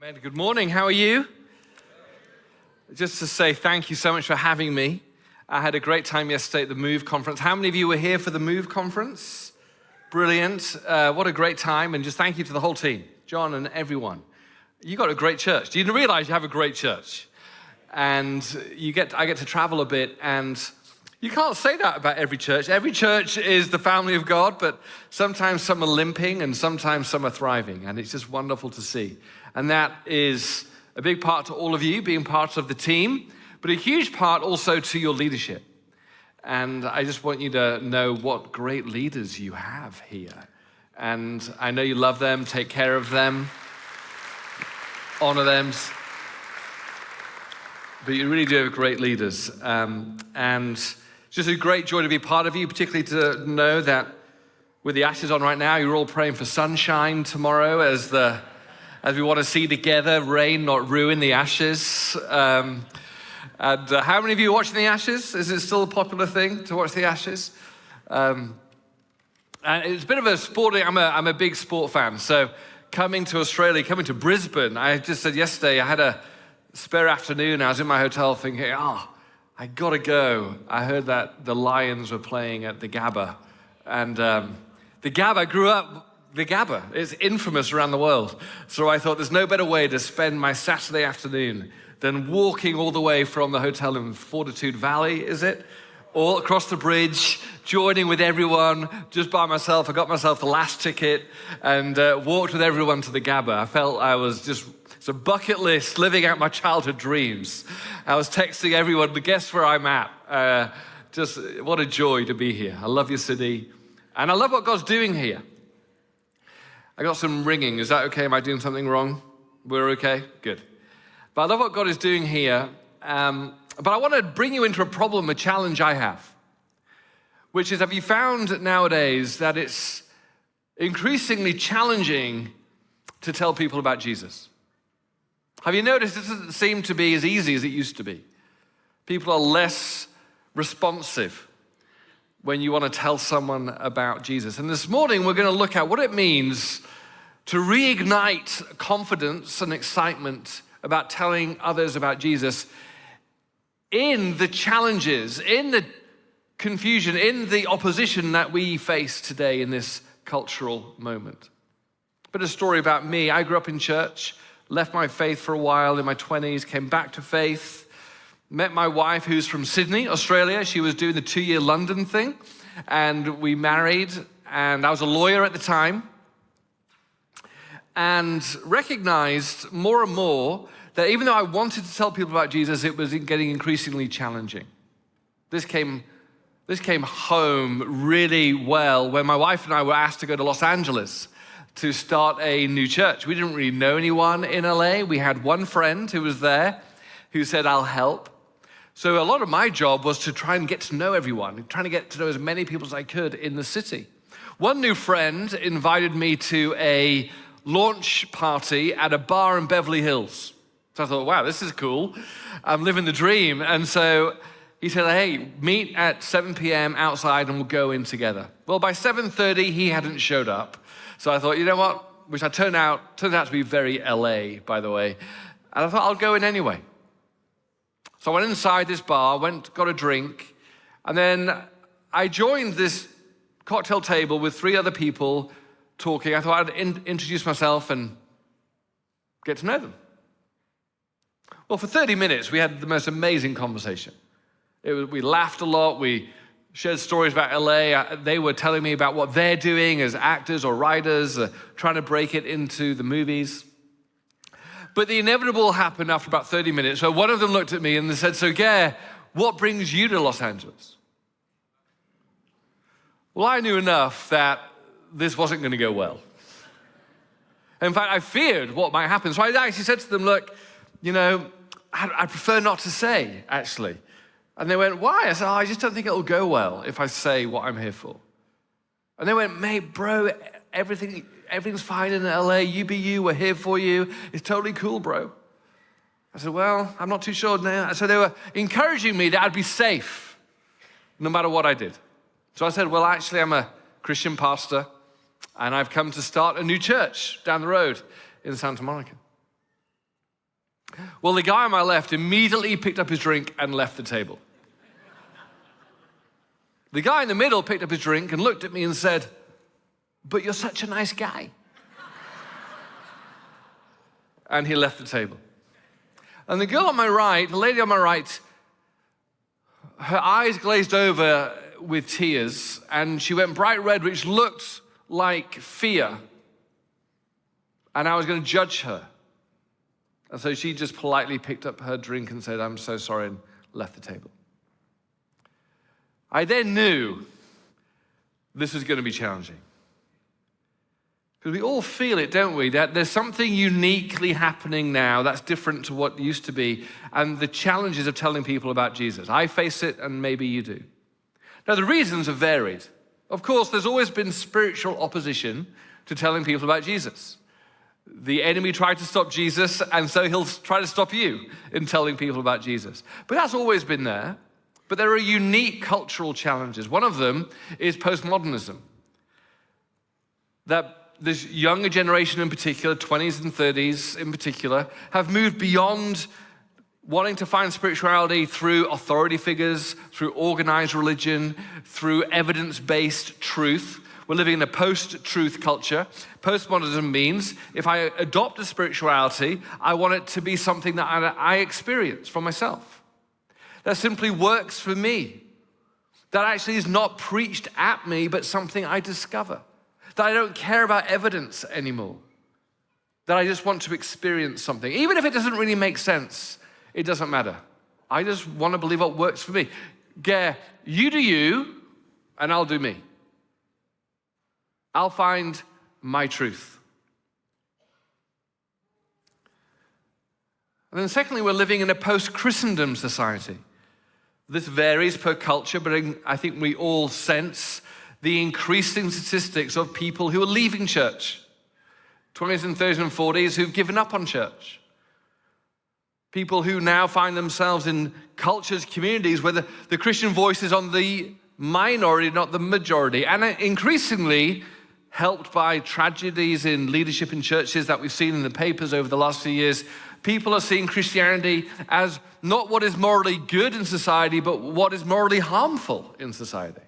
Man, good morning. How are you? Just to say thank you so much for having me. I had a great time yesterday at the Move conference. How many of you were here for the Move conference? Brilliant. What a great time. And just thank you to the whole team, John and everyone. You got a great church. Do you realize you have a great church? And I get to travel a bit, and you can't say that about every church. Every church is the family of God, but sometimes some are limping and sometimes some are thriving. And it's just wonderful to see. And that is a big part to all of you being part of the team, but a huge part also to your leadership. And I just want you to know what great leaders you have here. And I know you love them, take care of them, honor them. But you really do have great leaders. And it's just a great joy to be part of you, particularly to know that with the ashes on right now, you're all praying for sunshine tomorrow as we want to see together rain not ruin the ashes. And how many of you are watching the ashes? Is it still a popular thing to watch the ashes? And it's a bit of a sporting, I'm a big sport fan. So coming to Australia, coming to Brisbane, I just said yesterday, I had a spare afternoon. I was in my hotel thinking, I gotta go. I heard that the Lions were playing at the Gabba. And the Gabba grew up. The Gabba is infamous around the world. So I thought there's no better way to spend my Saturday afternoon than walking all the way from the hotel in Fortitude Valley, is it? All across the bridge, joining with everyone, just by myself. I got myself the last ticket and walked with everyone to the Gabba. I felt I was it's a bucket list, living out my childhood dreams. I was texting everyone to guess where I'm at. Just what a joy to be here. I love your city. And I love what God's doing here. I got some ringing. Is that okay? Am I doing something wrong? We're okay? Good. But I love what God is doing here. But I want to bring you into a problem, a challenge I have, which is, have you found nowadays that it's increasingly challenging to tell people about Jesus? Have you noticed it doesn't seem to be as easy as it used to be? People are less responsive when you want to tell someone about Jesus. And this morning, we're going to look at what it means to reignite confidence and excitement about telling others about Jesus in the challenges, in the confusion, in the opposition that we face today in this cultural moment. But a story about me. I grew up in church, left my faith for a while in my 20s, came back to faith, met my wife who's from Sydney, Australia. She was doing the 2-year London thing, and we married, and I was a lawyer at the time, and recognized more and more that even though I wanted to tell people about Jesus, it was getting increasingly challenging. This came home really well when my wife and I were asked to go to Los Angeles to start a new church. We didn't really know anyone in LA. We had one friend who was there who said, I'll help. So a lot of my job was to try and get to know everyone, trying to get to know as many people as I could in the city. One new friend invited me to a launch party at a bar in Beverly Hills. So I thought, wow, this is cool. I'm living the dream. And so he said, hey, meet at 7 p.m. outside and we'll go in together. Well, by 7:30, he hadn't showed up. So I thought, you know what? Which turned out to be very LA, by the way. And I thought, I'll go in anyway. So I went inside this bar, got a drink, and then I joined this cocktail table with 3 other people talking. I thought I'd introduce myself and get to know them. Well, for 30 minutes, we had the most amazing conversation. We laughed a lot. We shared stories about LA. They were telling me about what they're doing as actors or writers, trying to break it into the movies. But the inevitable happened after about 30 minutes. So one of them looked at me and they said, so Ger, what brings you to Los Angeles? Well, I knew enough that this wasn't going to go well. In fact, I feared what might happen. So I actually said to them, look, I prefer not to say, actually. And they went, why? I said, I just don't think it'll go well if I say what I'm here for. And they went, mate, bro, everything's fine in LA. You be you, we're here for you. It's totally cool, bro. I said, well, I'm not too sure now. So they were encouraging me that I'd be safe no matter what I did. So I said, well, actually, I'm a Christian pastor, and I've come to start a new church down the road in Santa Monica. Well, the guy on my left immediately picked up his drink and left the table. The guy in the middle picked up his drink and looked at me and said, "But you're such a nice guy." And he left the table. And the girl on my right, the lady on my right, her eyes glazed over with tears, and she went bright red, which looked like fear. And I was going to judge her. And so she just politely picked up her drink and said, "I'm so sorry," and left the table. I then knew this was going to be challenging. Because we all feel it, don't we? That there's something uniquely happening now that's different to what used to be, and the challenges of telling people about Jesus. I face it, and maybe you do. Now, the reasons have varied. Of course, there's always been spiritual opposition to telling people about Jesus. The enemy tried to stop Jesus, and so he'll try to stop you in telling people about Jesus. But that's always been there. But there are unique cultural challenges. One of them is postmodernism. That this younger generation in particular, 20s and 30s in particular, have moved beyond wanting to find spirituality through authority figures, through organized religion, through evidence-based truth. We're living in a post-truth culture. Postmodernism means if I adopt a spirituality, I want it to be something that I experience for myself. That simply works for me. That actually is not preached at me, but something I discover. That I don't care about evidence anymore. That I just want to experience something. Even if it doesn't really make sense, it doesn't matter. I just want to believe what works for me. Ger, you do you, and I'll do me. I'll find my truth. And then secondly, we're living in a post-Christendom society. This varies per culture, but I think we all sense the increasing statistics of people who are leaving church. 20s and 30s and 40s who've given up on church. People who now find themselves in cultures, communities where the Christian voice is on the minority, not the majority. And increasingly, helped by tragedies in leadership in churches that we've seen in the papers over the last few years, people are seeing Christianity as not what is morally good in society, but what is morally harmful in society.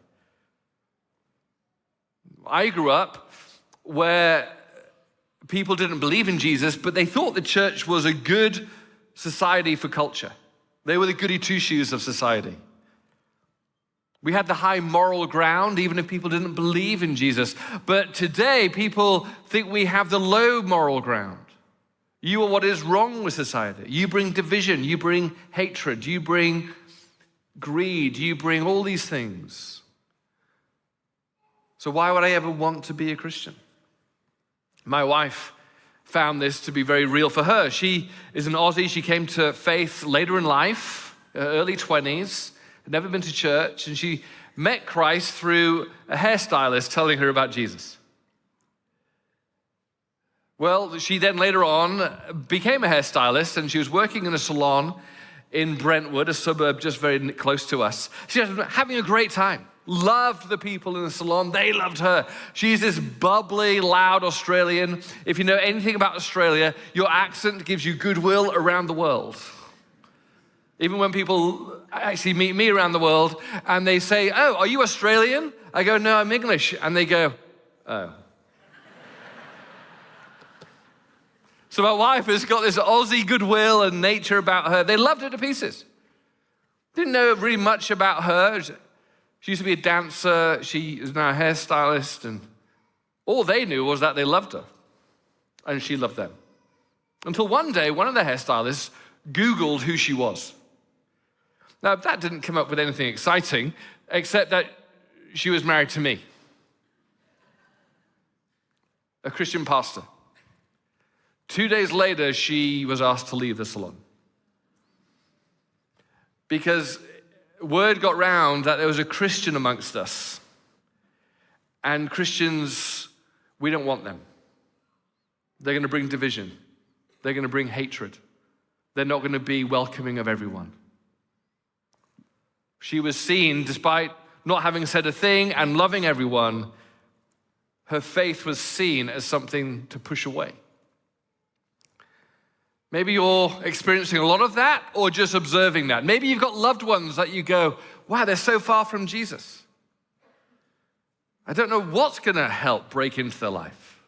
I grew up where people didn't believe in Jesus, but they thought the church was a good society for culture. They were the goody two-shoes of society. We had the high moral ground, even if people didn't believe in Jesus. But today, people think we have the low moral ground. You are what is wrong with society. You bring division, you bring hatred, you bring greed, you bring all these things. So why would I ever want to be a Christian? My wife found this to be very real for her. She is an Aussie. She came to faith later in life, early 20s, had never been to church, and she met Christ through a hairstylist telling her about Jesus. Well, she then later on became a hairstylist, and she was working in a salon in Brentwood, a suburb just very close to us. She was having a great time. Loved the people in the salon. They loved her. She's this bubbly, loud Australian. If you know anything about Australia, your accent gives you goodwill around the world. Even when people actually meet me around the world and they say, "Oh, are you Australian?" I go, "No, I'm English." And they go, "Oh." So my wife has got this Aussie goodwill and nature about her. They loved her to pieces. Didn't know really much about her. She used to be a dancer. She is now a hairstylist. And all they knew was that they loved her. And she loved them. Until one day, one of the hairstylists Googled who she was. Now, that didn't come up with anything exciting, except that she was married to me, a Christian pastor. 2 days later, she was asked to leave the salon. Because word got round that there was a Christian amongst us. And Christians, we don't want them. They're going to bring division. They're going to bring hatred. They're not going to be welcoming of everyone. She was seen, despite not having said a thing and loving everyone, her faith was seen as something to push away. Maybe you're experiencing a lot of that or just observing that. Maybe you've got loved ones that you go, wow, they're so far from Jesus. I don't know what's going to help break into their life.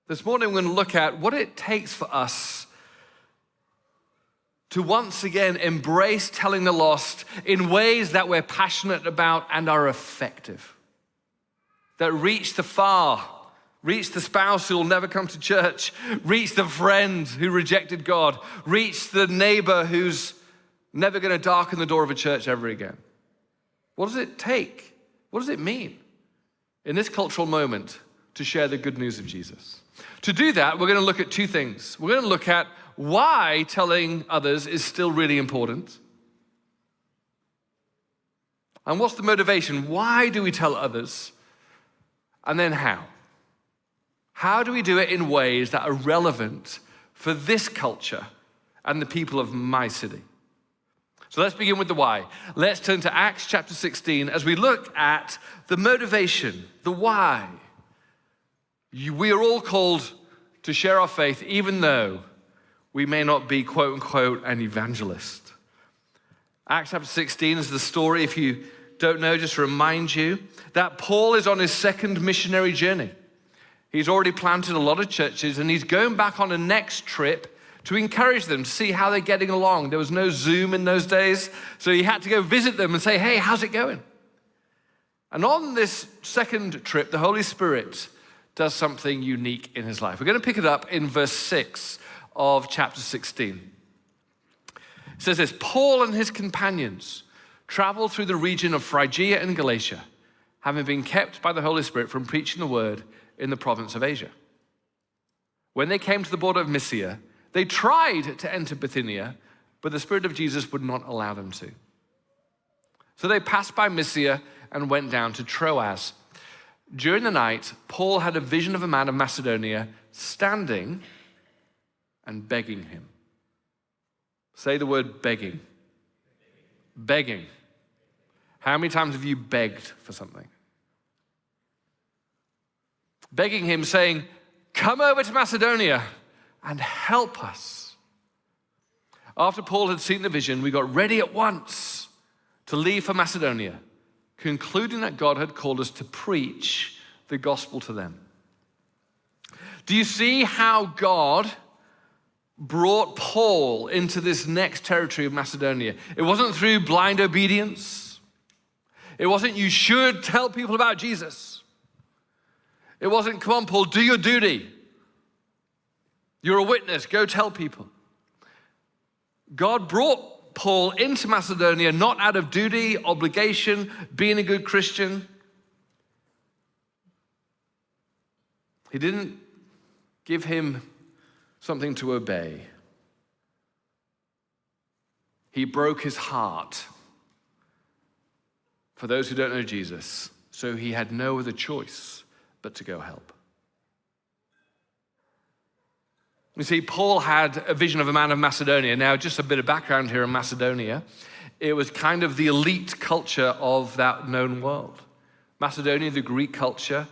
This morning we're going to look at what it takes for us to once again embrace telling the lost in ways that we're passionate about and are effective, that reach the far, reach the spouse who will never come to church, reach the friend who rejected God, reach the neighbor who's never going to darken the door of a church ever again. What does it take? What does it mean in this cultural moment to share the good news of Jesus? To do that, we're going to look at two things. We're going to look at why telling others is still really important. And what's the motivation? Why do we tell others? And then how? How do we do it in ways that are relevant for this culture and the people of my city? So let's begin with the why. Let's turn to Acts chapter 16 as we look at the motivation, the why. We are all called to share our faith even though we may not be, quote unquote, an evangelist. Acts chapter 16 is the story, if you don't know, just to remind you, that Paul is on his second missionary journey. He's already planted a lot of churches and he's going back on a next trip to encourage them to see how they're getting along. There was no Zoom in those days, so he had to go visit them and say, hey, how's it going? And on this second trip, the Holy Spirit does something unique in his life. We're going to pick it up in verse 6 of chapter 16. It says this, Paul and his companions traveled through the region of Phrygia and Galatia, having been kept by the Holy Spirit from preaching the word in the province of Asia. When they came to the border of Mysia, they tried to enter Bithynia, but the Spirit of Jesus would not allow them to. So they passed by Mysia and went down to Troas. During the night, Paul had a vision of a man of Macedonia standing and begging him. Say the word begging. Begging. How many times have you begged for something? Begging him, saying, come over to Macedonia and help us. After Paul had seen the vision, we got ready at once to leave for Macedonia, concluding that God had called us to preach the gospel to them. Do you see how God brought Paul into this next territory of Macedonia? It wasn't through blind obedience. It wasn't you should tell people about Jesus. It wasn't, come on, Paul, do your duty. You're a witness, go tell people. God brought Paul into Macedonia not out of duty, obligation, being a good Christian. He didn't give him something to obey. He broke his heart for those who don't know Jesus, so he had no other choice but to go help. You see, Paul had a vision of a man of Macedonia. Now, just a bit of background here in Macedonia. It was kind of the elite culture of that known world. Macedonia, the Greek culture,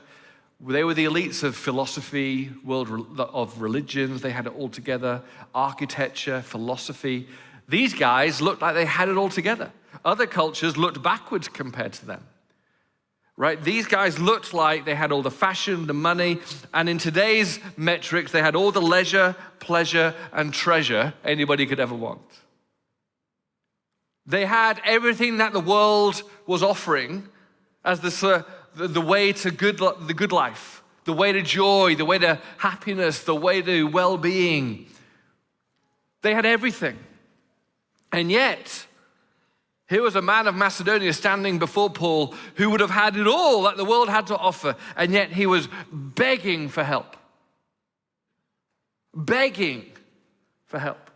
they were the elites of philosophy, world of religions. They had it all together. Architecture, philosophy. These guys looked like they had it all together. Other cultures looked backwards compared to them. Right? These guys looked like they had all the fashion, the money, and in today's metrics, they had all the leisure, pleasure, and treasure anybody could ever want. They had everything that the world was offering as the way to the good life, the way to joy, the way to happiness, the way to well-being. They had everything. And yet, here was a man of Macedonia standing before Paul who would have had it all that the world had to offer, and yet he was begging for help. Begging for help.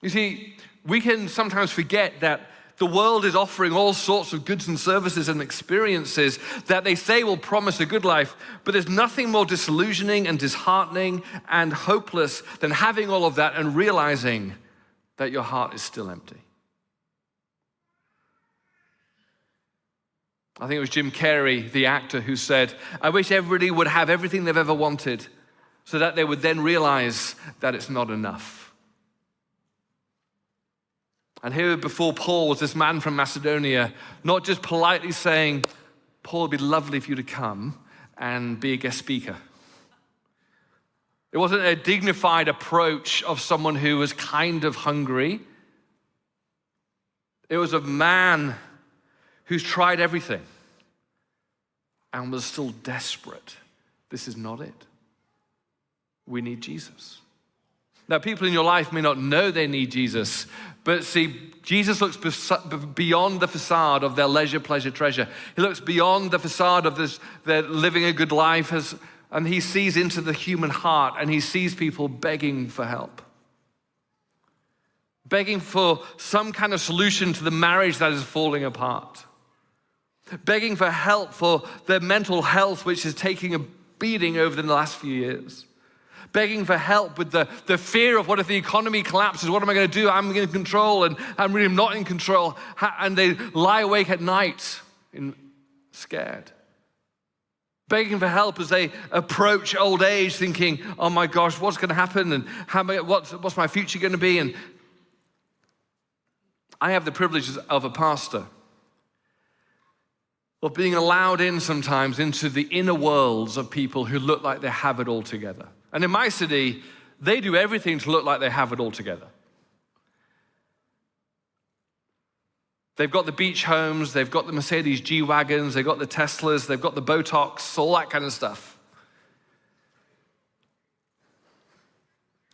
You see, we can sometimes forget that the world is offering all sorts of goods and services and experiences that they say will promise a good life, but there's nothing more disillusioning and disheartening and hopeless than having all of that and realizing that your heart is still empty. I think it was Jim Carrey, the actor, who said, I wish everybody would have everything they've ever wanted so that they would then realize that it's not enough. And here before Paul was this man from Macedonia, not just politely saying, Paul, it'd be lovely for you to come and be a guest speaker. It wasn't a dignified approach of someone who was kind of hungry. It was a man who's tried everything and was still desperate. This is not it. We need Jesus. Now, people in your life may not know they need Jesus, but see, Jesus looks beyond the facade of their leisure, pleasure, treasure. He looks beyond the facade of their living a good life, and he sees into the human heart, and he sees people begging for help. Begging for some kind of solution to the marriage that is falling apart. Begging for help for their mental health, which is taking a beating over the last few years. Begging for help with the fear of what if the economy collapses? What am I going to do? I'm in control, and I'm really not in control. And they lie awake at night scared. Begging for help as they approach old age, thinking, oh my gosh, what's going to happen? And what's my future going to be? And I have the privileges of a pastor, of being allowed in sometimes into the inner worlds of people who look like they have it all together. And in my city, they do everything to look like they have it all together. They've got the beach homes, they've got the Mercedes G-Wagons, they've got the Teslas, they've got the Botox, all that kind of stuff.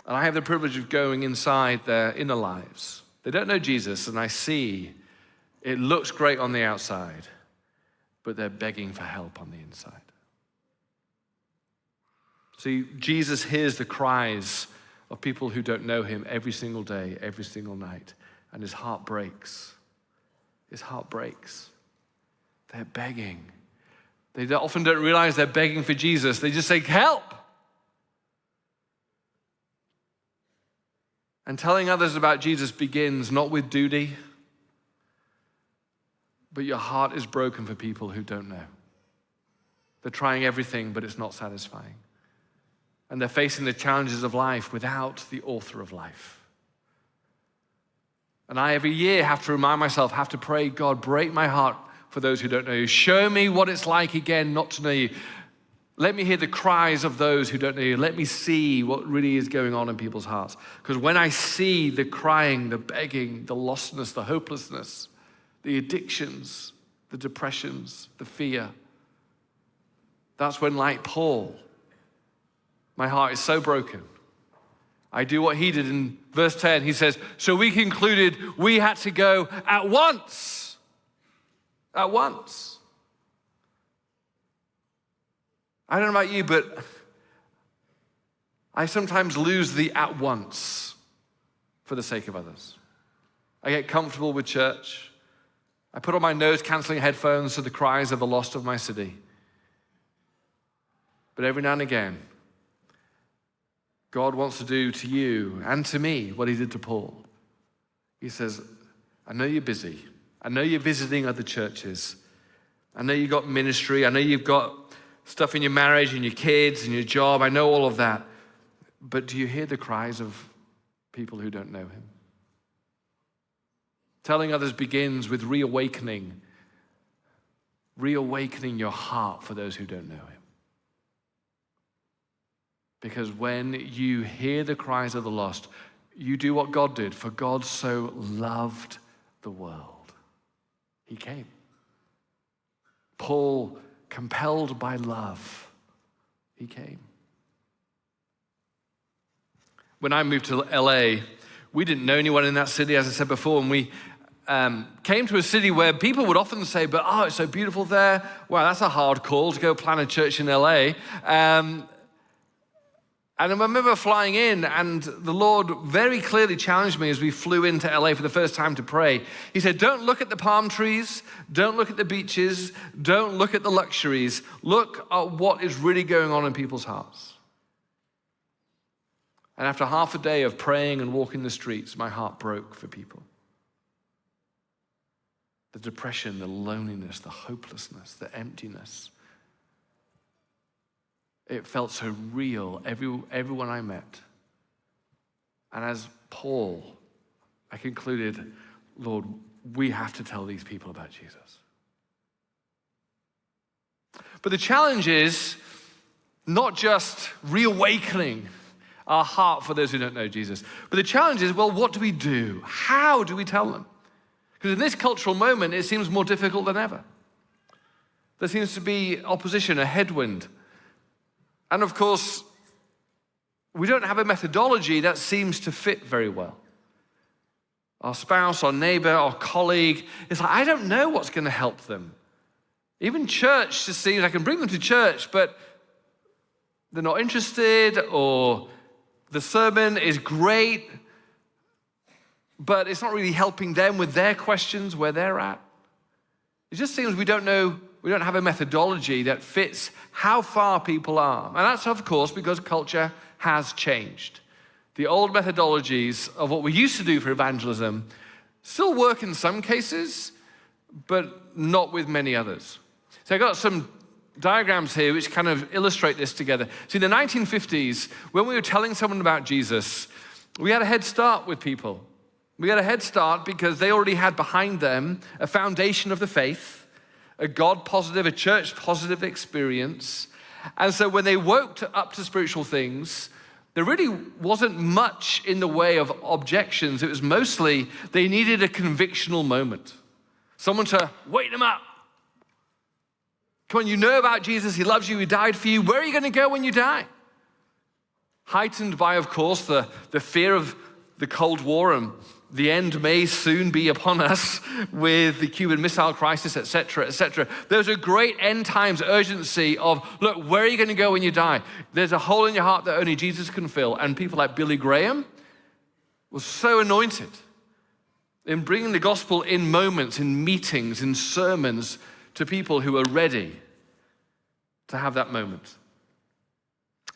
And I have the privilege of going inside their inner lives. They don't know Jesus, and I see it looks great on the outside, but they're begging for help on the inside. See, Jesus hears the cries of people who don't know him every single day, every single night, and his heart breaks. His heart breaks. They're begging. They often don't realize they're begging for Jesus. They just say, help! And telling others about Jesus begins not with duty, but your heart is broken for people who don't know. They're trying everything, but it's not satisfying. And they're facing the challenges of life without the author of life. And I, every year, have to remind myself, have to pray, God, break my heart for those who don't know you. Show me what it's like again not to know you. Let me hear the cries of those who don't know you. Let me see what really is going on in people's hearts. Because when I see the crying, the begging, the lostness, the hopelessness, the addictions, the depressions, the fear, that's when, like Paul, my heart is so broken. I do what he did in verse 10. He says, so we concluded we had to go at once. At once. I don't know about you, but I sometimes lose the at once for the sake of others. I get comfortable with church. I put on my noise-canceling headphones to the cries of the lost of my city. But every now and again, God wants to do to you and to me what he did to Paul. He says, I know you're busy. I know you're visiting other churches. I know you've got ministry. I know you've got stuff in your marriage and your kids and your job. I know all of that. But do you hear the cries of people who don't know him? Telling others begins with reawakening your heart for those who don't know him. Because when you hear the cries of the lost, you do what God did. For God so loved the world. He came. Paul, compelled by love, he came. When I moved to LA, we didn't know anyone in that city, as I said before, and we came to a city where people would often say, but oh, it's so beautiful there. Wow, that's a hard call to go plan a church in LA. And I remember flying in, and the Lord very clearly challenged me as we flew into LA for the first time to pray. He said, don't look at the palm trees, don't look at the beaches, don't look at the luxuries. Look at what is really going on in people's hearts. And after half a day of praying and walking the streets, my heart broke for people. the depression, the loneliness, the hopelessness, the emptiness. It felt so real, everyone I met. And as Paul, I concluded, Lord, we have to tell these people about Jesus. But the challenge is not just reawakening our heart for those who don't know Jesus, but the challenge is, well, what do we do? How do we tell them? Because in this cultural moment, it seems more difficult than ever. There seems to be opposition, a headwind. And of course, we don't have a methodology that seems to fit very well. Our spouse, our neighbor, our colleague, it's like, I don't know what's going to help them. Even church just seems I can bring them to church, but they're not interested, or the sermon is great, but it's not really helping them with their questions, where they're at. It just seems we don't have a methodology that fits how far people are. And that's, of course, because culture has changed. The old methodologies of what we used to do for evangelism still work in some cases, but not with many others. So I got some diagrams here which kind of illustrate this together. See, in the 1950s, when we were telling someone about Jesus, we had a head start with people. We had a head start because they already had behind them a foundation of the faith, a God-positive, a church-positive experience. And so when they woke up to spiritual things, there really wasn't much in the way of objections. It was mostly they needed a convictional moment. Someone to wake them up. Come on, you know about Jesus. He loves you. He died for you. Where are you going to go when you die? Heightened by, of course, the fear of the Cold War, and the end may soon be upon us with the Cuban Missile Crisis, et cetera, et cetera. There's a great end times urgency of, look, where are you going to go when you die? There's a hole in your heart that only Jesus can fill. And people like Billy Graham was so anointed in bringing the gospel in moments, in meetings, in sermons to people who are ready to have that moment.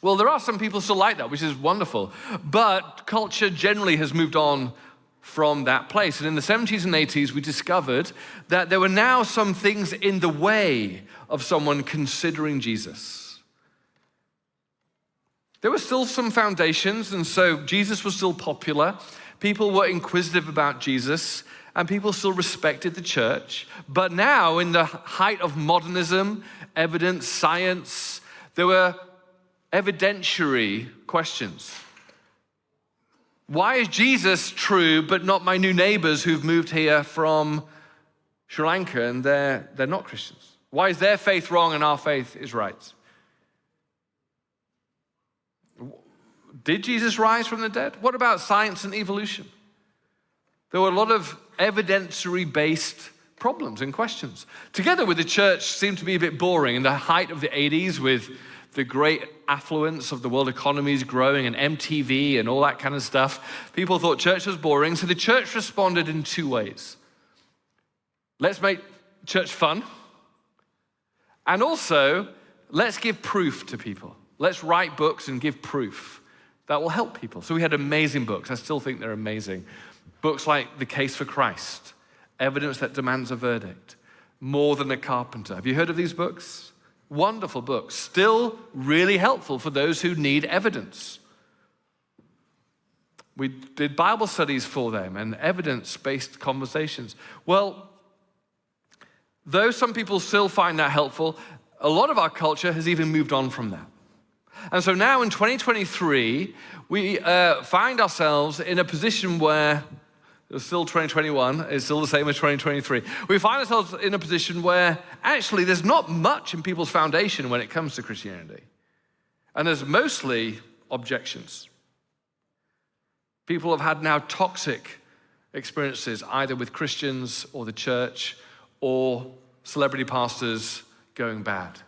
Well, there are some people still like that, which is wonderful. But culture generally has moved on from that place. And in the 70s and 80s, we discovered that there were now some things in the way of someone considering Jesus. There were still some foundations, and so Jesus was still popular. People were inquisitive about Jesus, and people still respected the church. But now, in the height of modernism, evidence, science, there were evidentiary questions. Why is Jesus true, but not my new neighbors who've moved here from Sri Lanka and they're not Christians? Why is their faith wrong and our faith is right? Did Jesus rise from the dead? What about science and evolution? There were a lot of evidentiary-based problems and questions. Together with the church seemed to be a bit boring in the height of the 80s with the great affluence of the world economies growing and MTV and all that kind of stuff. People thought church was boring, so the church responded in two ways. Let's make church fun, and also let's give proof to people. Let's write books and give proof that will help people. So we had amazing books. I still think they're amazing. Books like The Case for Christ, Evidence That Demands a Verdict, More Than a Carpenter. Have you heard of these books? Wonderful books, still really helpful for those who need evidence. We did Bible studies for them and evidence-based conversations. Well, though some people still find that helpful, a lot of our culture has even moved on from that. And so now in 2023, we find ourselves in a position where it's still 2021, it's still the same as 2023. We find ourselves in a position where actually there's not much in people's foundation when it comes to Christianity. And there's mostly objections. People have had now toxic experiences either with Christians or the church or celebrity pastors going bad.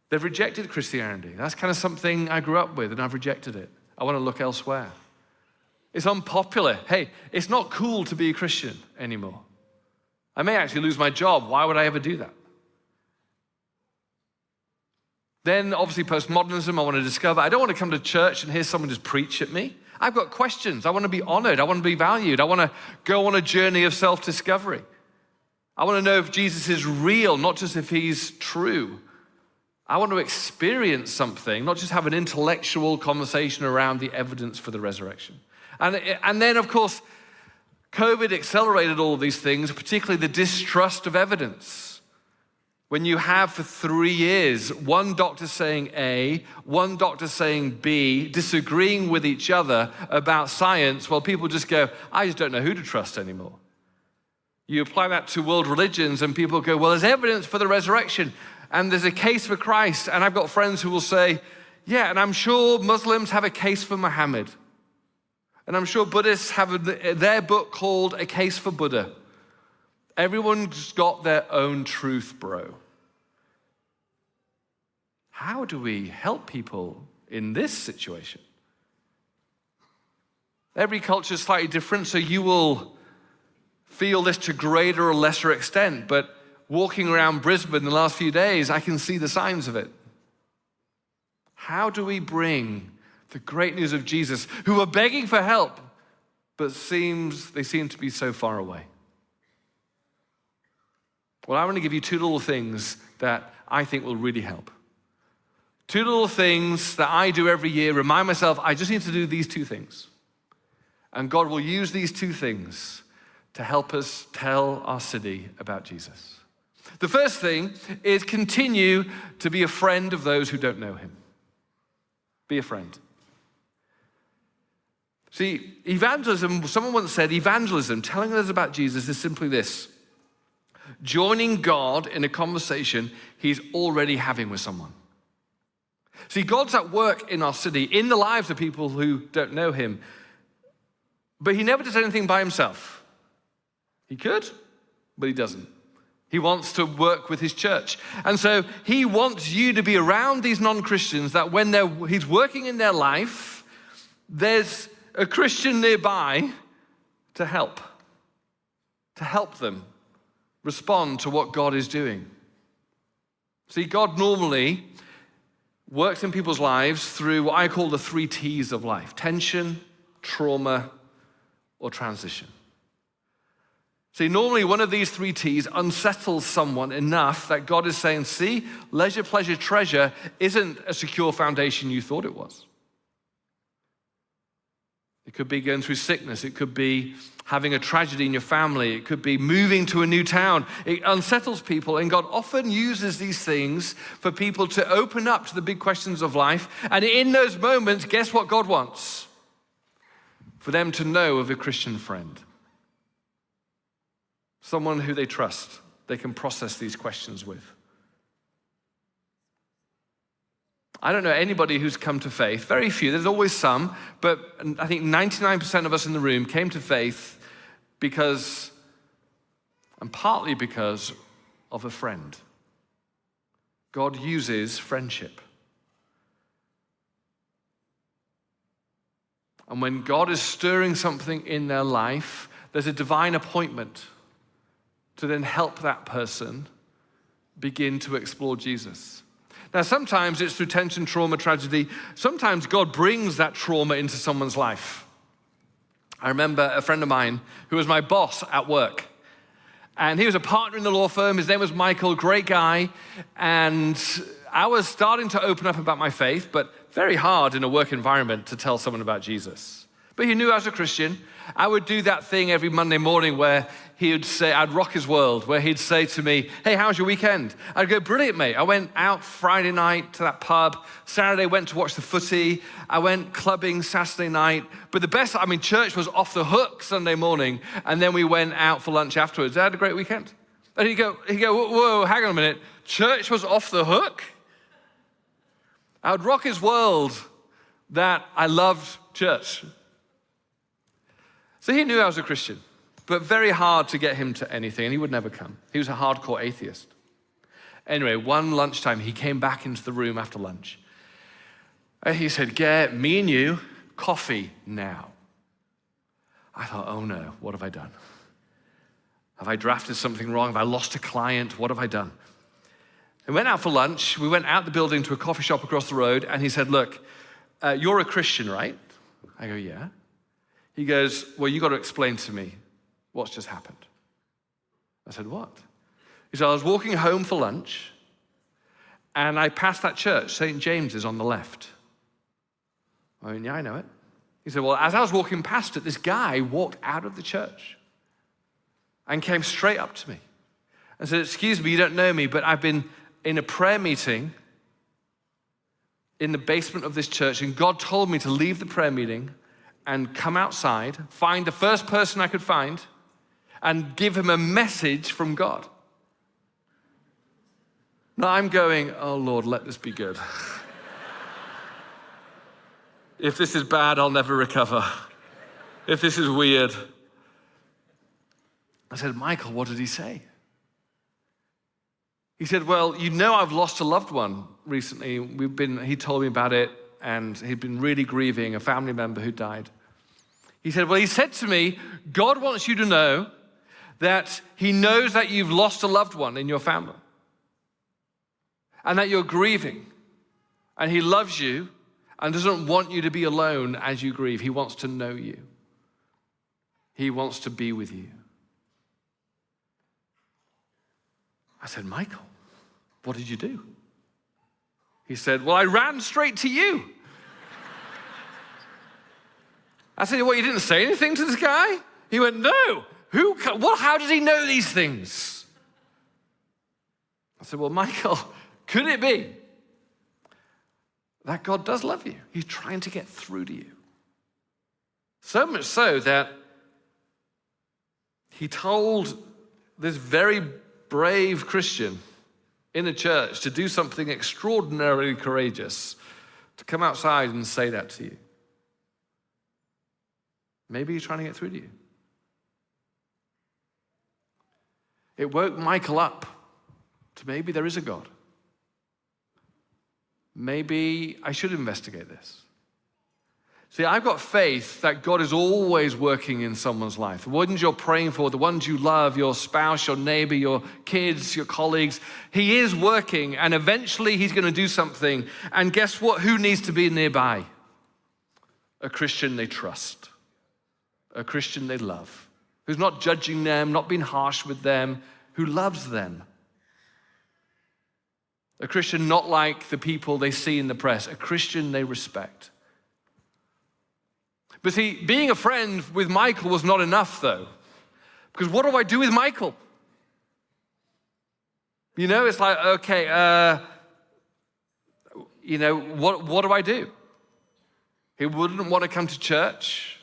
They've rejected Christianity. That's kind of something I grew up with and I've rejected it. I want to look elsewhere. It's unpopular. Hey, it's not cool to be a Christian anymore. I may actually lose my job. Why would I ever do that? Then, obviously, postmodernism, I want to discover. I don't want to come to church and hear someone just preach at me. I've got questions. I want to be honored. I want to be valued. I want to go on a journey of self-discovery. I want to know if Jesus is real, not just if he's true. I want to experience something, not just have an intellectual conversation around the evidence for the resurrection. And then, of course, COVID accelerated all of these things, particularly the distrust of evidence. When you have for 3 years, one doctor saying A, one doctor saying B, disagreeing with each other about science, well, people just go, I just don't know who to trust anymore. You apply that to world religions and people go, well, there's evidence for the resurrection and there's a case for Christ. And I've got friends who will say, yeah, and I'm sure Muslims have a case for Muhammad. And I'm sure Buddhists have their book called A Case for Buddha. Everyone's got their own truth, bro. How do we help people in this situation? Every culture is slightly different, so you will feel this to greater or lesser extent, but walking around Brisbane the last few days, I can see the signs of it. How do we bring the great news of Jesus, who are begging for help, but they seem to be so far away? Well, I want to give you 2 little things that I think will really help. 2 little things that I do every year, remind myself, I just need to do these 2 things. And God will use these 2 things to help us tell our city about Jesus. The first thing is continue to be a friend of those who don't know him. Be a friend. See, evangelism, someone once said, evangelism, telling others about Jesus, is simply this: joining God in a conversation he's already having with someone. See, God's at work in our city, in the lives of people who don't know him, but he never does anything by himself. He could, but he doesn't. He wants to work with his church. And so he wants you to be around these non-Christians, that when he's working in their life, there's a Christian nearby to help them respond to what God is doing. See, God normally works in people's lives through what I call the 3 T's of life: tension, trauma, or transition. See, normally one of these 3 T's unsettles someone enough that God is saying, see, leisure, pleasure, treasure isn't a secure foundation you thought it was. It could be going through sickness. It could be having a tragedy in your family. It could be moving to a new town. It unsettles people, and God often uses these things for people to open up to the big questions of life. And in those moments, guess what God wants? For them to know of a Christian friend. Someone who they trust, they can process these questions with. I don't know anybody who's come to faith, very few, there's always some, but I think 99% of us in the room came to faith because, and partly because of a friend. God uses friendship. And when God is stirring something in their life, there's a divine appointment to then help that person begin to explore Jesus. Now, sometimes it's through tension, trauma, tragedy. Sometimes God brings that trauma into someone's life. I remember a friend of mine who was my boss at work. And he was a partner in the law firm. His name was Michael, great guy. And I was starting to open up about my faith, but very hard in a work environment to tell someone about Jesus. But he knew I was a Christian. I would do that thing every Monday morning where he would say, I'd rock his world, where he'd say to me, hey, how's your weekend? I'd go, brilliant, mate. I went out Friday night to that pub. Saturday, went to watch the footy. I went clubbing Saturday night. But the best, church was off the hook Sunday morning. And then we went out for lunch afterwards. I had a great weekend. And he'd go, whoa, hang on a minute. Church was off the hook? I would rock his world that I loved church. So he knew I was a Christian, but very hard to get him to anything, and he would never come. He was a hardcore atheist. Anyway, one lunchtime, he came back into the room after lunch. And he said, Ger, me and you, coffee now. I thought, oh no, what have I done? Have I drafted something wrong? Have I lost a client? What have I done? We went out for lunch. We went out the building to a coffee shop across the road, and he said, look, you're a Christian, right? I go, yeah. He goes, well, you got to explain to me what's just happened. I said, what? He said, I was walking home for lunch, and I passed that church, St. James's on the left. I went, yeah, I know it. He said, well, as I was walking past it, this guy walked out of the church and came straight up to me and said, excuse me, you don't know me, but I've been in a prayer meeting in the basement of this church, and God told me to leave the prayer meeting and come outside, find the first person I could find, and give him a message from God. Now I'm going, oh Lord, let this be good. If this is bad, I'll never recover. If this is weird. I said, Michael, what did he say? He said, well, you know I've lost a loved one recently. He told me about it, and he'd been really grieving a family member who died. He said, well, he said to me, God wants you to know that he knows that you've lost a loved one in your family and that you're grieving, and he loves you and doesn't want you to be alone as you grieve. He wants to know you. He wants to be with you. I said, Michael, what did you do? He said, well, I ran straight to you. I said, well, you didn't say anything to this guy? He went, no. How does he know these things? I said, well, Michael, could it be that God does love you? He's trying to get through to you. So much so that he told this very brave Christian in the church to do something extraordinarily courageous, to come outside and say that to you. Maybe he's trying to get through to you. It woke Michael up to maybe there is a God. Maybe I should investigate this. See, I've got faith that God is always working in someone's life. The ones you're praying for, the ones you love, your spouse, your neighbor, your kids, your colleagues, he is working, and eventually he's going to do something. And guess what? Who needs to be nearby? A Christian they trust. A Christian they love. Who's not judging them, not being harsh with them, who loves them. A Christian not like the people they see in the press. A Christian they respect. But see, being a friend with Michael was not enough, though. Because what do I do with Michael? You know, it's like, okay, what do I do? He wouldn't want to come to church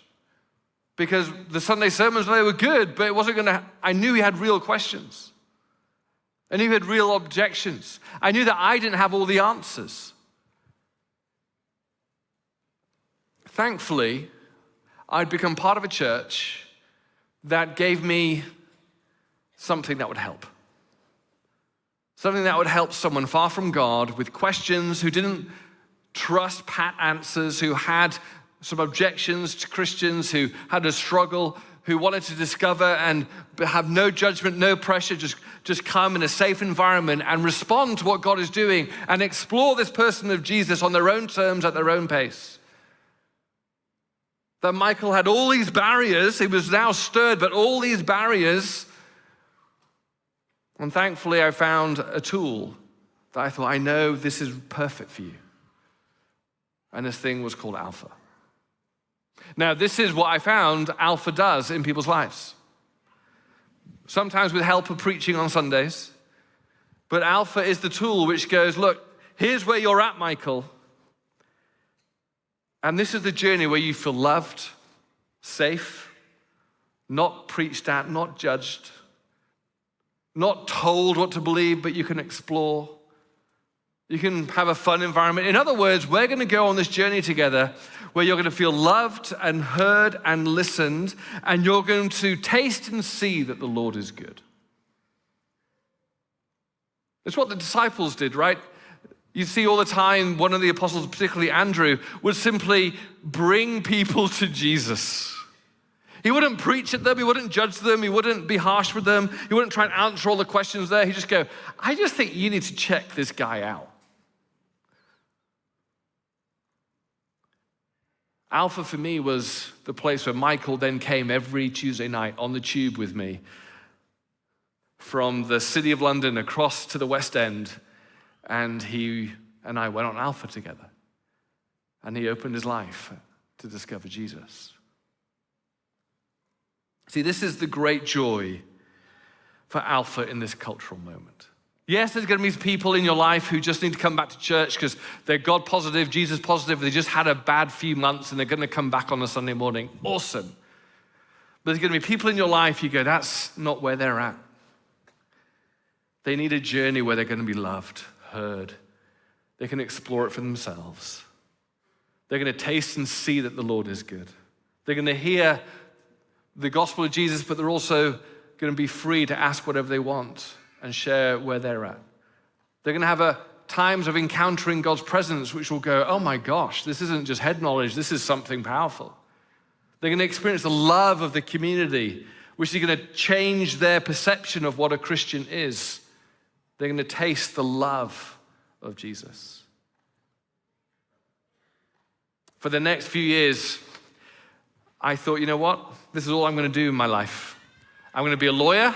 because the Sunday sermons, they were good, but it wasn't going to, I knew he had real questions. I knew he had real objections. I knew that I didn't have all the answers. Thankfully, I'd become part of a church that gave me something that would help. Something that would help someone far from God with questions, who didn't trust pat answers, who had some objections to Christians, who had a struggle, who wanted to discover and have no judgment, no pressure, just come in a safe environment and respond to what God is doing and explore this person of Jesus on their own terms at their own pace. That Michael had all these barriers. He was now stirred, but all these barriers. And thankfully, I found a tool that I thought, I know this is perfect for you. And this thing was called Alpha. Now, this is what I found Alpha does in people's lives. Sometimes with help of preaching on Sundays. But Alpha is the tool which goes, look, here's where you're at, Michael. And this is the journey where you feel loved, safe, not preached at, not judged, not told what to believe, but you can explore. You can have a fun environment. In other words, we're going to go on this journey together where you're going to feel loved and heard and listened, and you're going to taste and see that the Lord is good. It's what the disciples did, right? You see all the time, one of the apostles, particularly Andrew, would simply bring people to Jesus. He wouldn't preach at them, he wouldn't judge them, he wouldn't be harsh with them, he wouldn't try and answer all the questions there. He'd just go, I just think you need to check this guy out. Alpha for me was the place where Michael then came every Tuesday night on the tube with me, from the City of London across to the West End, and he and I went on Alpha together. And he opened his life to discover Jesus. See, this is the great joy for Alpha in this cultural moment. Yes, there's going to be people in your life who just need to come back to church because they're God positive, Jesus positive, they just had a bad few months and they're going to come back on a Sunday morning. Awesome. But there's going to be people in your life, you go, that's not where they're at. They need a journey where they're going to be loved, heard. They can explore it for themselves. They're going to taste and see that the Lord is good. They're going to hear the gospel of Jesus, but they're also going to be free to ask whatever they want and share where they're at. They're going to have times of encountering God's presence, which will go, oh my gosh, this isn't just head knowledge, this is something powerful. They're going to experience the love of the community, which is going to change their perception of what a Christian is. They're going to taste the love of Jesus. For the next few years, I thought, you know what? This is all I'm going to do in my life. I'm going to be a lawyer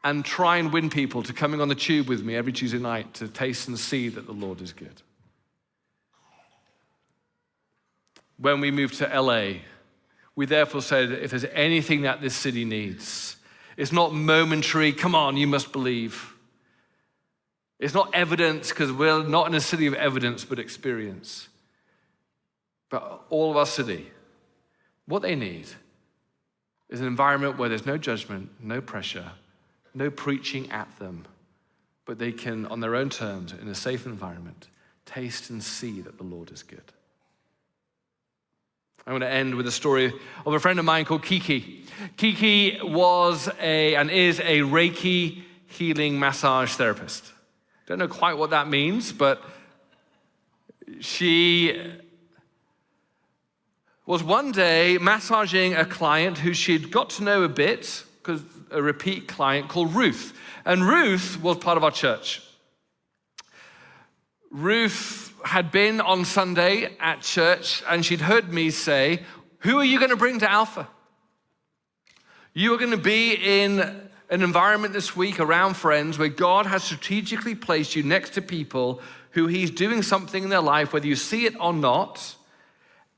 and try and win people to coming on the tube with me every Tuesday night to taste and see that the Lord is good. When we moved to LA, we therefore said, if there's anything that this city needs, it's not momentary, come on, you must believe. It's not evidence, because we're not in a city of evidence, but experience. But all of our city, what they need is an environment where there's no judgment, no pressure, no preaching at them, but they can, on their own terms, in a safe environment, taste and see that the Lord is good. I'm going to end with a story of a friend of mine called Kiki. Kiki was and is a Reiki healing massage therapist. Don't know quite what that means, but she was one day massaging a client who she'd got to know a bit, because a repeat client called Ruth. And Ruth was part of our church. Ruth had been on Sunday at church, and she'd heard me say, who are you going to bring to Alpha? You are going to be in an environment this week around friends where God has strategically placed you next to people who he's doing something in their life, whether you see it or not,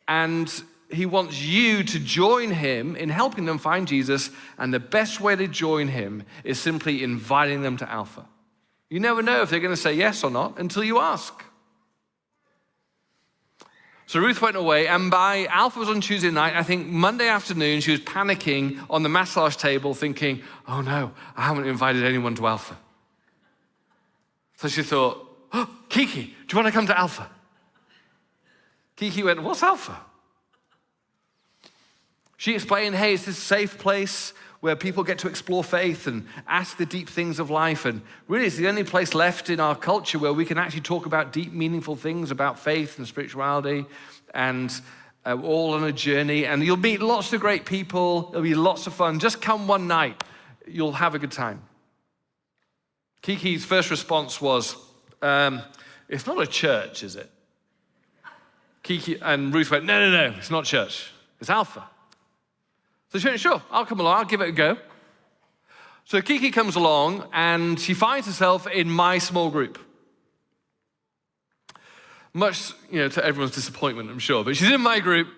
and he wants you to join him in helping them find Jesus, and the best way to join him is simply inviting them to Alpha. You never know if they're going to say yes or not until you ask. So Ruth went away, and by Alpha was on Tuesday night. I think Monday afternoon, she was panicking on the massage table thinking, oh no, I haven't invited anyone to Alpha. So she thought, oh, Kiki, do you want to come to Alpha? Kiki went, what's Alpha? She explained, hey, it's this safe place where people get to explore faith and ask the deep things of life. And really, it's the only place left in our culture where we can actually talk about deep, meaningful things about faith and spirituality, and all on a journey. And you'll meet lots of great people. It'll be lots of fun. Just come one night. You'll have a good time. Kiki's first response was, it's not a church, is it? Kiki and Ruth went, no, it's not church. It's Alpha. So she went, sure, I'll come along, I'll give it a go. So Kiki comes along, and she finds herself in my small group. Much, to everyone's disappointment, I'm sure, but she's in my group,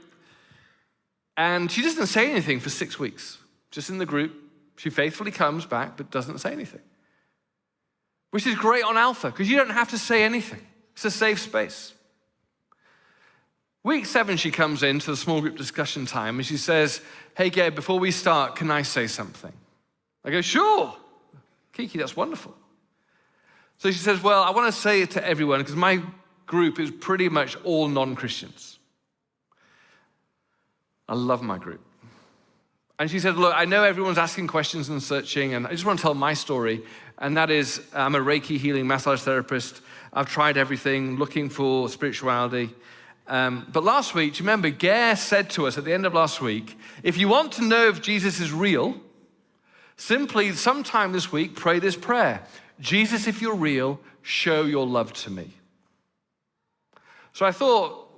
and she doesn't say anything for 6 weeks. Just in the group, she faithfully comes back, but doesn't say anything. Which is great on Alpha, because you don't have to say anything. It's a safe space. Week 7, she comes into the small group discussion time, and she says, hey, Ger, before we start, can I say something? I go, sure. Kiki, that's wonderful. So she says, well, I want to say it to everyone, because my group is pretty much all non-Christians. I love my group. And she said, look, I know everyone's asking questions and searching, and I just want to tell my story, and that is, I'm a Reiki healing massage therapist. I've tried everything, looking for spirituality. But last week, do you remember, Ger said to us at the end of last week, if you want to know if Jesus is real, simply sometime this week, pray this prayer. Jesus, if you're real, show your love to me. So I thought,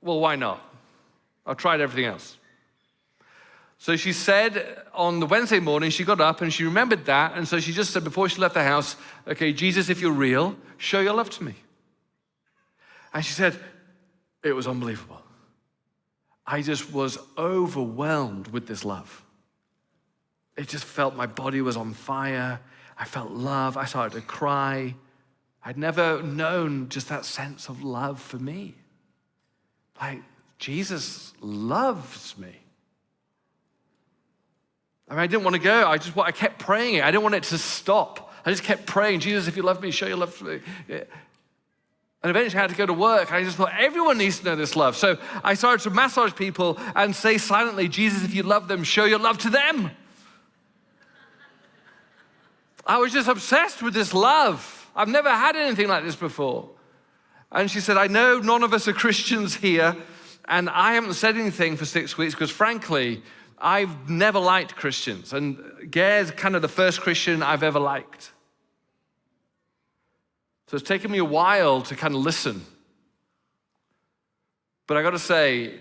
well, why not? I've tried everything else. So she said on the Wednesday morning, she got up and she remembered that. And so she just said before she left the house, okay, Jesus, if you're real, show your love to me. And she said, it was unbelievable. I just was overwhelmed with this love. It just felt my body was on fire. I felt love. I started to cry. I'd never known just that sense of love for me. Like, Jesus loves me. I mean, I didn't want to go. I kept praying it. I didn't want it to stop. I just kept praying, Jesus, if you love me, show your love to me. Yeah. And eventually I had to go to work. I just thought, everyone needs to know this love. So I started to massage people and say silently, Jesus, if you love them, show your love to them. I was just obsessed with this love. I've never had anything like this before. And she said, I know none of us are Christians here, and I haven't said anything for 6 weeks because frankly, I've never liked Christians. And Ger's kind of the first Christian I've ever liked. So it's taken me a while to kind of listen. But I got to say,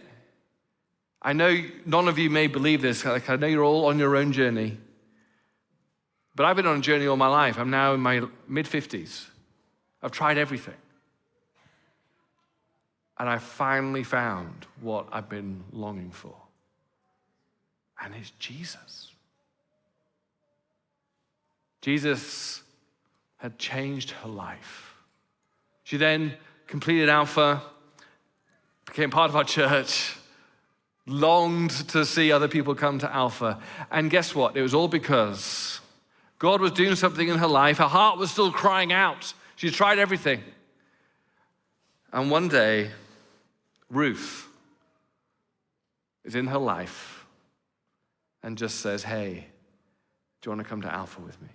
I know none of you may believe this. Like, I know you're all on your own journey. But I've been on a journey all my life. I'm now in my mid-50s. I've tried everything. And I finally found what I've been longing for. And it's Jesus. Jesus had changed her life. She then completed Alpha, became part of our church, longed to see other people come to Alpha. And guess what? It was all because God was doing something in her life. Her heart was still crying out. She tried everything. And one day, Ruth is in her life and just says, hey, do you want to come to Alpha with me?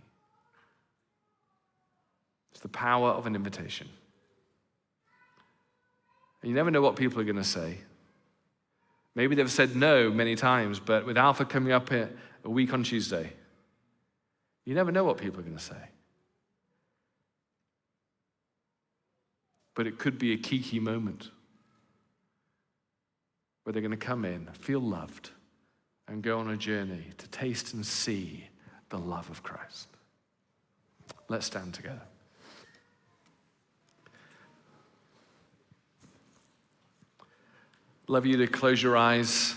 It's the power of an invitation. And you never know what people are going to say. Maybe they've said no many times, but with Alpha coming up a week on Tuesday, you never know what people are going to say. But it could be a key moment where they're going to come in, feel loved, and go on a journey to taste and see the love of Christ. Let's stand together. Love you to close your eyes.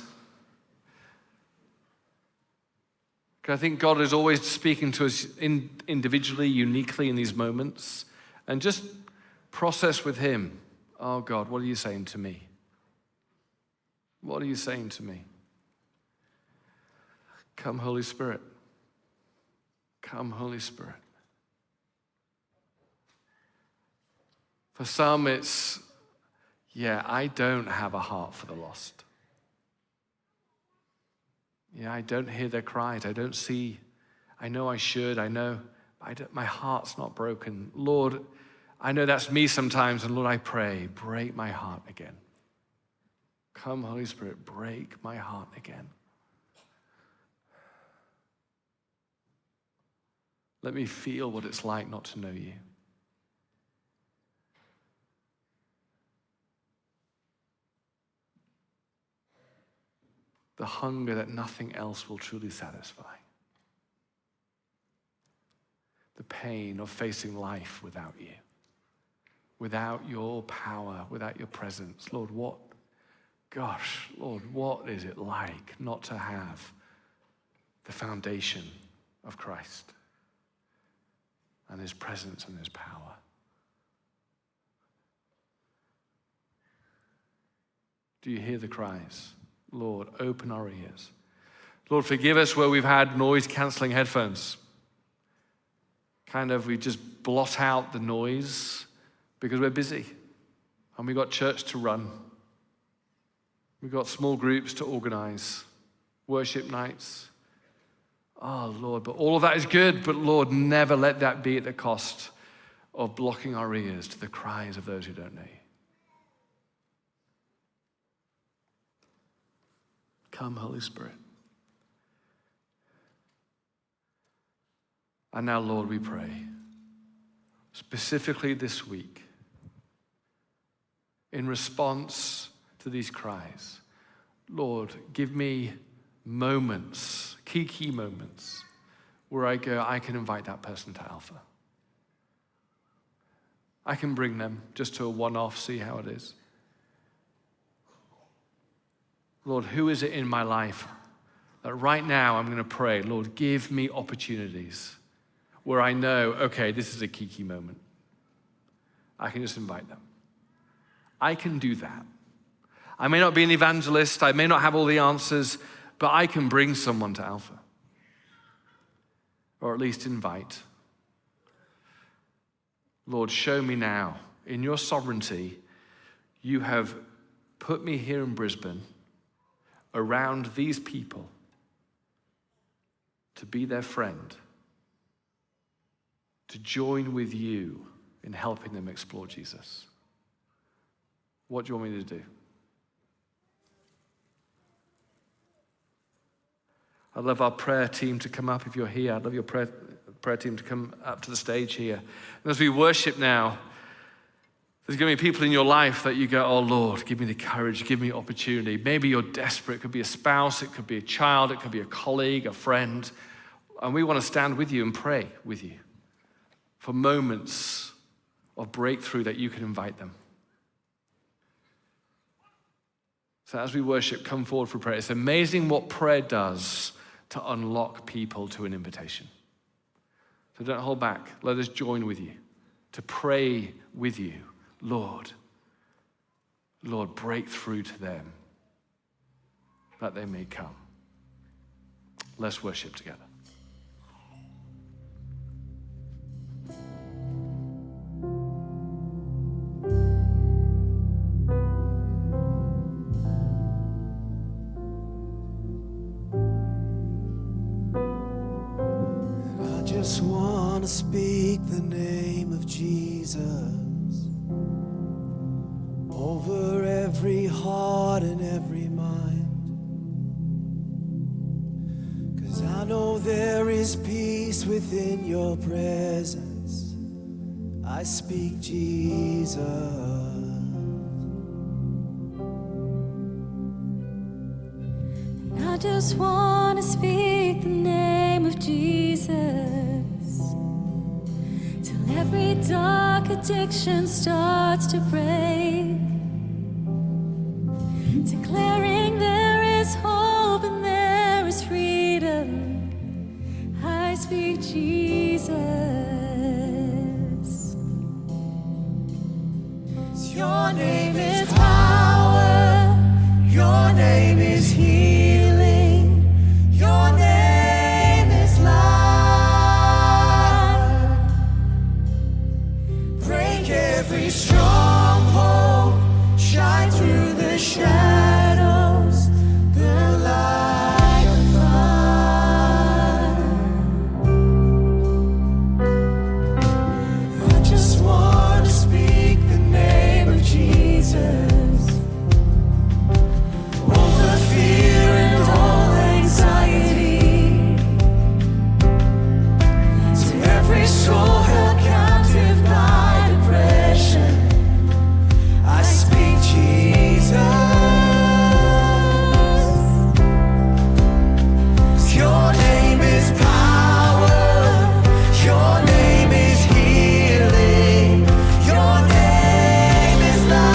Because I think God is always speaking to us individually, uniquely in these moments. And just process with him. Oh God, what are you saying to me? What are you saying to me? Come, Holy Spirit. Come, Holy Spirit. For some, it's, I don't have a heart for the lost. I don't hear their cries. I don't see. I know I should. I know. My heart's not broken. Lord, I know that's me sometimes. And Lord, I pray, break my heart again. Come, Holy Spirit, break my heart again. Let me feel what it's like not to know you. The hunger that nothing else will truly satisfy. The pain of facing life without you. Without your power, without your presence. Lord, what is it like not to have the foundation of Christ and his presence and his power? Do you hear the cries? Lord, open our ears. Lord, forgive us where we've had noise-canceling headphones. We just blot out the noise because we're busy and we've got church to run. We've got small groups to organize, worship nights. Oh, Lord, but all of that is good, but Lord, never let that be at the cost of blocking our ears to the cries of those who don't know you. Come, Holy Spirit. And now, Lord, we pray, specifically this week, in response to these cries, Lord, give me moments, key moments, where I go, I can invite that person to Alpha. I can bring them just to a one-off, see how it is. Lord, who is it in my life that right now I'm going to pray, Lord, give me opportunities where I know, okay, this is a key moment. I can just invite them. I can do that. I may not be an evangelist, I may not have all the answers, but I can bring someone to Alpha. Or at least invite. Lord, show me now, in your sovereignty, you have put me here in Brisbane around these people to be their friend, to join with you in helping them explore Jesus. What do you want me to do? I'd love our prayer team to come up if you're here. I'd love your prayer team to come up to the stage here. And as we worship now, there's going to be people in your life that you go, oh Lord, give me the courage, give me opportunity. Maybe you're desperate. It could be a spouse, it could be a child, it could be a colleague, a friend. And we want to stand with you and pray with you for moments of breakthrough that you can invite them. So as we worship, come forward for prayer. It's amazing what prayer does to unlock people to an invitation. So don't hold back. Let us join with you to pray with you. Lord, break through to them that they may come. Let's worship together. I just want to speak the name of Jesus over every heart and every mind, 'cause I know there is peace within your presence. I speak Jesus. I just want to speak the name of Jesus till every dark addiction starts to break, declaring there is hope and there is freedom. I speak Jesus. 'Cause your name is power, your name is healing, your name is life. Break every stronghold, shine through the shadows, burn like a fire. I just want to speak the name of Jesus over fear and all anxiety, to every soul held captive by depression. I speak Jesus. 'Cause your name is power, your name is healing, your name is life.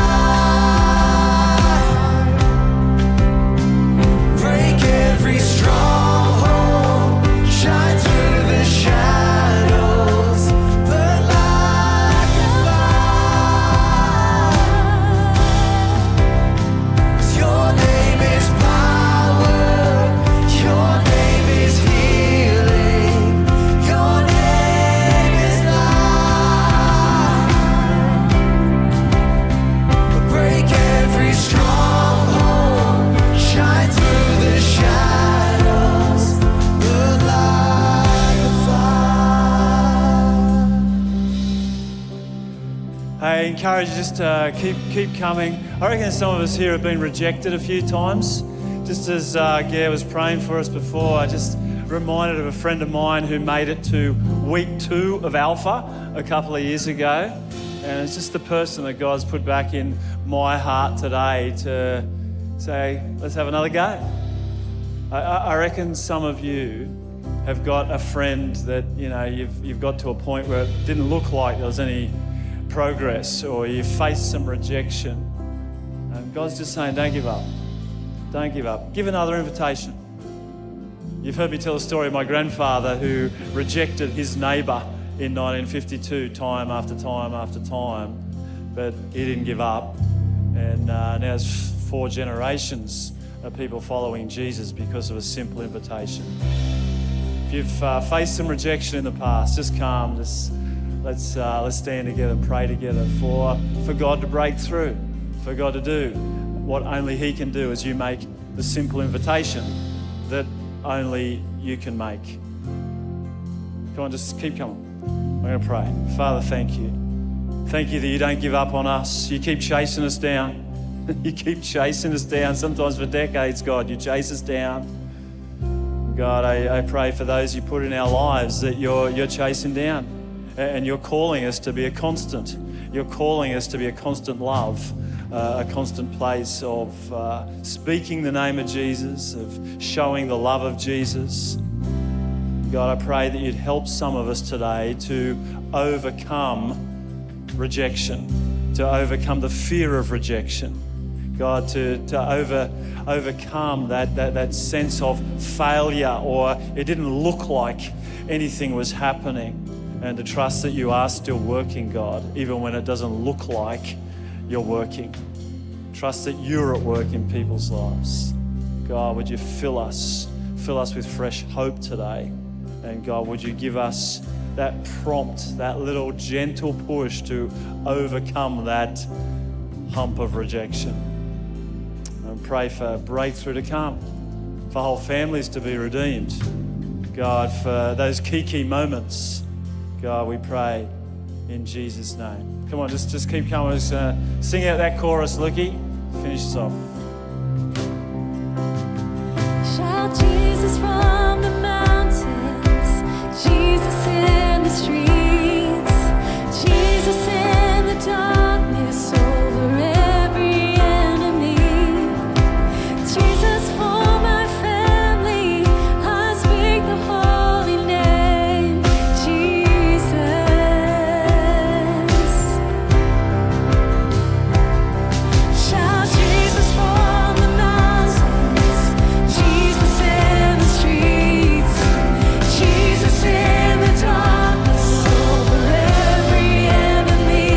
Break every stronghold, shine through the shadows, burn like a fire. 'Cause your name is power, your name is healing, your name is life. Break every stronghold, shine through the shadows, burn like a fire. I encourage you just to keep coming. I reckon some of us here have been rejected a few times. Just as Ger was praying for us before, I just reminded of a friend of mine who made it to week 2 of Alpha a couple of years ago. And it's just the person that God's put back in my heart today to say, let's have another go. I reckon some of you have got a friend that, you've got to a point where it didn't look like there was any progress, or you faced some rejection. And God's just saying, don't give up. Don't give up. Give another invitation. You've heard me tell the story of my grandfather who rejected his neighbour in 1952 time after time after time, but he didn't give up. And now there's 4 generations of people following Jesus because of a simple invitation. If you've faced some rejection in the past, just come. Let's stand together and pray together for God to break through, for God to do what only He can do as you make the simple invitation that only you can make. Come on, just keep coming. I'm going to pray. Father, thank you. Thank you that you don't give up on us. You keep chasing us down. You keep chasing us down, sometimes for decades, God. You chase us down. God, I pray for those you put in our lives that you're chasing down, and you're calling us to be a constant. You're calling us to be a constant love, a constant place of speaking the name of Jesus, of showing the love of Jesus. God, I pray that you'd help some of us today to overcome rejection, to overcome the fear of rejection. God, to overcome that sense of failure, or it didn't look like anything was happening, and to trust that you are still working, God, even when it doesn't look like you're working. Trust that you're at work in people's lives. God, would you fill us with fresh hope today? And God, would you give us that prompt, that little gentle push to overcome that hump of rejection? And pray for breakthrough to come, for whole families to be redeemed. God, for those key moments, God, we pray in Jesus' name. Come on, just keep coming. Just sing out that chorus, Lucky. Finish us off. Shout Jesus from the mountains, Jesus in the streets, Jesus in the darkness over every enemy, Jesus for my family, I speak the holy name, Jesus. Shout Jesus from the mountains, Jesus in the streets, Jesus in the darkness over every enemy,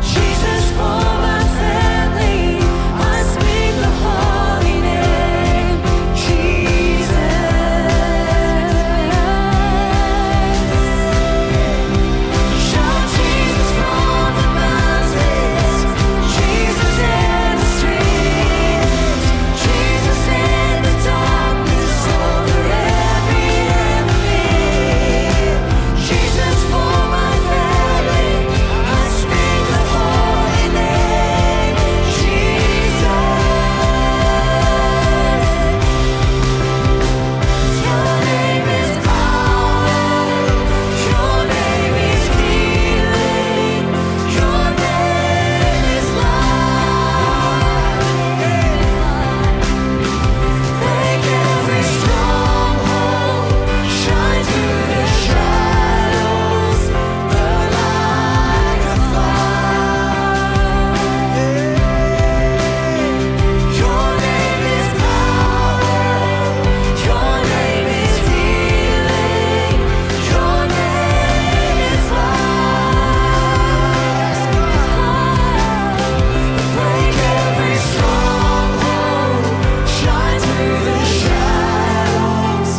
Jesus for my family, I speak the holy name, Jesus. Shout Jesus from the mountains, Jesus in the streets, Jesus in the darkness over every enemy, Jesus for my family, I speak the holy name, Jesus. Your name is power, your name is healing, your name is life. Break every stronghold, shine through the shadows, burn like a fire. Your name is power, your name is healing, your name is life. Break every stronghold, shine through the shadows,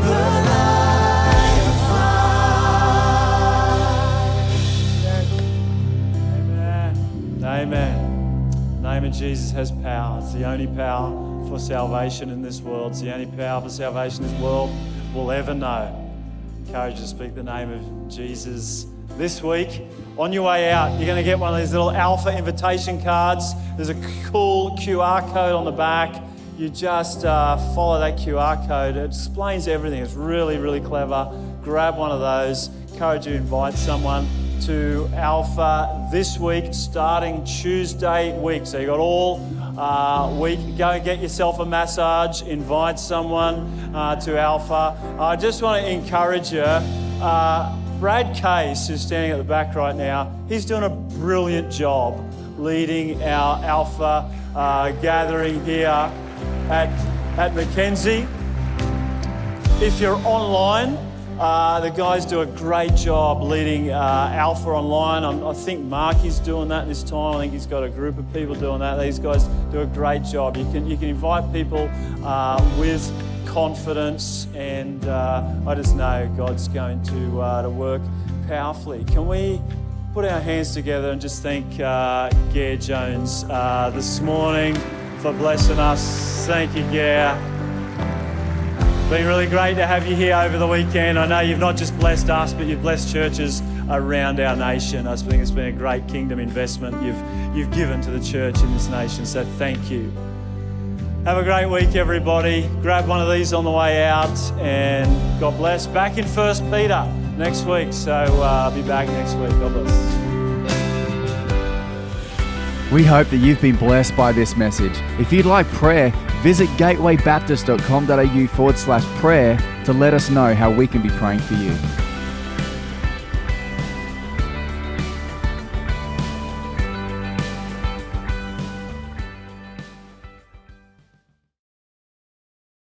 burn like a fire. Amen. Amen. The name of Jesus has power. It's the only power for salvation in this world. It's the only power for salvation this world will ever know. Encourage you to speak the name of Jesus this week. On your way out, you're going to get one of these little Alpha invitation cards. There's a cool QR code on the back. You just follow that QR code. It explains everything. It's really, really clever. Grab one of those. Encourage you to invite someone to Alpha this week, starting Tuesday week. So you've got all week. Go and get yourself a massage, invite someone to Alpha. I just want to encourage you. Brad Case, who's standing at the back right now, he's doing a brilliant job leading our Alpha gathering here at Mackenzie. If you're online, the guys do a great job leading Alpha online. I think Marky's doing that this time. I think he's got a group of people doing that. These guys do a great job. You can invite people with confidence, and I just know God's going to work powerfully. Can we put our hands together and just thank Ger Jones this morning for blessing us. Thank you, Ger. Been really great to have you here over the weekend. I know you've not just blessed us, but you've blessed churches around our nation. I think it's been a great kingdom investment you've given to the church in this nation, so thank you. Have a great week, everybody. Grab one of these on the way out, and God bless. Back in 1 Peter next week, so I'll be back next week. God bless. We hope that you've been blessed by this message. If you'd like prayer, visit gatewaybaptist.com.au/prayer to let us know how we can be praying for you.